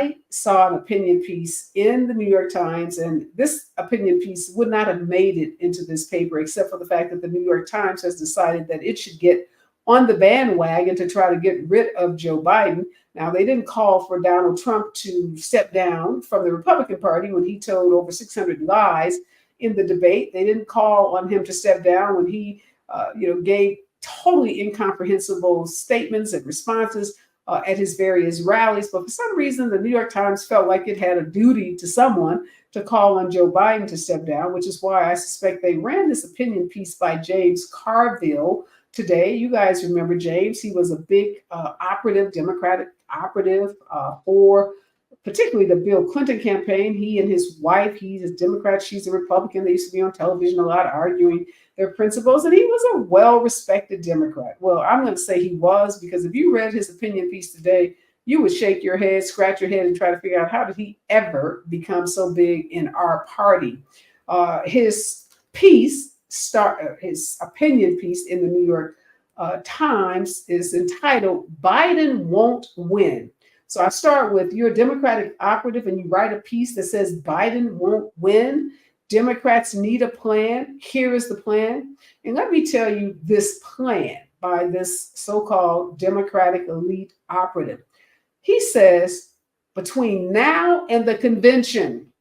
I saw an opinion piece in the New York Times, and this opinion piece would not have made it into this paper except for the fact that the New York Times has decided that it should get on the bandwagon to try to get rid of Joe Biden. Now, they didn't call for Donald Trump to step down from the Republican Party when he told over 600 lies in the debate. They didn't call on him to step down when he, gave totally incomprehensible statements and responses at his various rallies. But for some reason, the New York Times felt like it had a duty to someone to call on Joe Biden to step down, which is why I suspect they ran this opinion piece by James Carville today. You guys remember James. He was a big Democratic operative for particularly the Bill Clinton campaign. He and his wife, he's a Democrat, she's a Republican. They used to be on television a lot arguing their principles, and he was a well-respected Democrat. Well, I'm going to say he was, because if you read his opinion piece today, you would shake your head, scratch your head, and try to figure out how did he ever become so big in our party. His opinion piece in the New York Times is entitled "Biden Won't Win." So I start with, you're a Democratic operative and you write a piece that says Biden won't win. Democrats need a plan. Here is the plan. And let me tell you this plan by this so-called Democratic elite operative. He says between now and the convention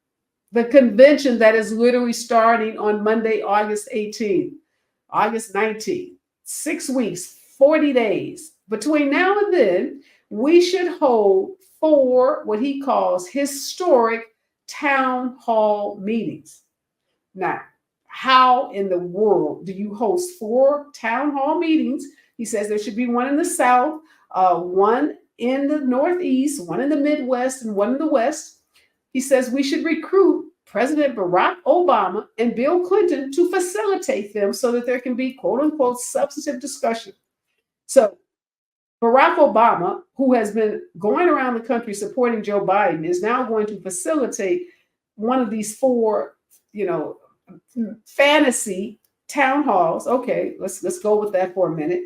that is literally starting on Monday, August 18th, August 19th, 6 weeks, 40 days. Between now and then, we should hold 4 what he calls historic town hall meetings. Now, how in the world do you host 4 town hall meetings? He says there should be one in the South, one in the Northeast, one in the Midwest, and one in the West. He says we should recruit President Barack Obama and Bill Clinton to facilitate them so that there can be, quote unquote, substantive discussion. So Barack Obama, who has been going around the country supporting Joe Biden, is now going to facilitate one of these 4, fantasy town halls. Okay, let's go with that for a minute.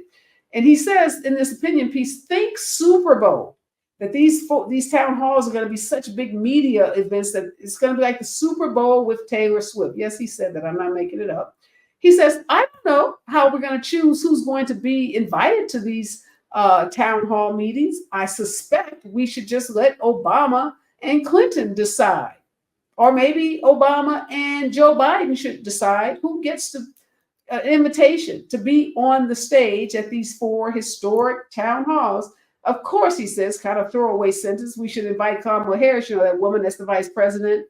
And he says in this opinion piece, think Super Bowl, that these town halls are going to be such big media events that it's going to be like the Super Bowl with Taylor Swift. Yes, he said that. I'm not making it up. He says, I don't know how we're going to choose who's going to be invited to these town hall meetings. I suspect we should just let Obama and Clinton decide. Or maybe Obama and Joe Biden should decide who gets the invitation to be on the stage at these 4 historic town halls. Of course, he says, kind of throwaway sentence, we should invite Kamala Harris, that woman that's the vice president,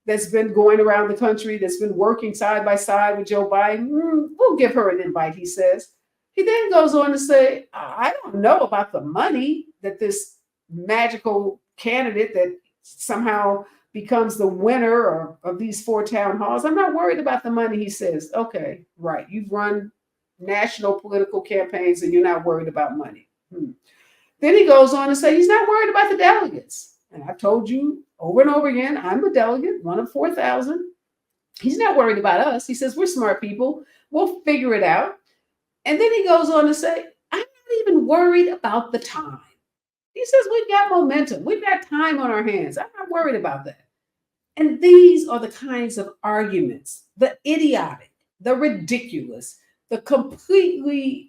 that's been going around the country, that's been working side by side with Joe Biden. We'll give her an invite, he says. He then goes on to say, I don't know about the money that this magical candidate that somehow becomes the winner of these 4 town halls. I'm not worried about the money, he says. Okay, right. You've run national political campaigns and you're not worried about money. Then he goes on to say he's not worried about the delegates. And I've told you over and over again, I'm a delegate, one of 4,000. He's not worried about us. He says, we're smart people. We'll figure it out. And then he goes on to say, I'm not even worried about the time. He says, we've got momentum. We've got time on our hands. I'm not worried about that. And these are the kinds of arguments, the idiotic, the ridiculous, the completely,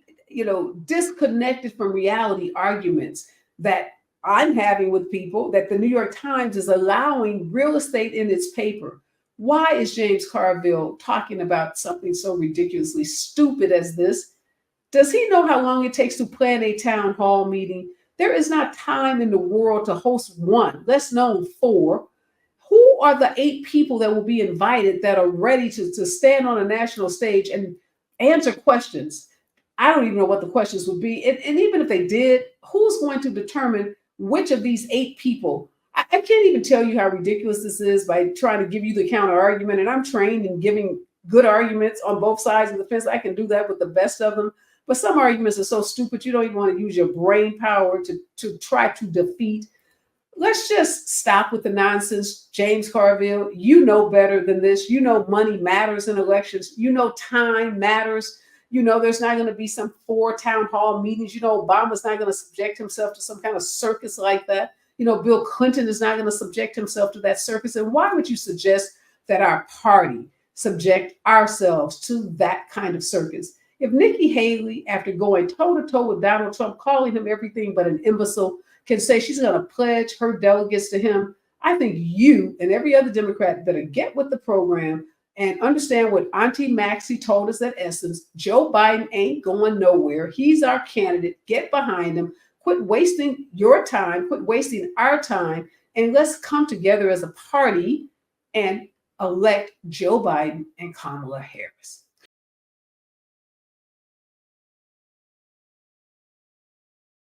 disconnected from reality arguments that I'm having with people, that the New York Times is allowing real estate in its paper. Why is James Carville talking about something so ridiculously stupid as this? Does he know how long it takes to plan a town hall meeting? There is not time in the world to host one, less known 4. Who are the 8 people that will be invited that are ready to stand on a national stage and answer questions? I don't even know what the questions would be. And even if they did, who's going to determine which of these 8 people? I can't even tell you how ridiculous this is by trying to give you the counter argument. And I'm trained in giving good arguments on both sides of the fence. I can do that with the best of them. But some arguments are so stupid, you don't even want to use your brain power to try to defeat. Let's just stop with the nonsense, James Carville. You know better than this. You know money matters in elections. You know time matters. There's not going to be some 4 town hall meetings. Obama's not going to subject himself to some kind of circus like that. Bill Clinton is not going to subject himself to that circus. And why would you suggest that our party subject ourselves to that kind of circus? If Nikki Haley, after going toe-to-toe with Donald Trump, calling him everything but an imbecile, can say she's going to pledge her delegates to him, I think you and every other Democrat better get with the program and understand what Auntie Maxie told us at Essence. Joe Biden ain't going nowhere. He's our candidate. Get behind him. Quit wasting your time. Quit wasting our time. And let's come together as a party and elect Joe Biden and Kamala Harris.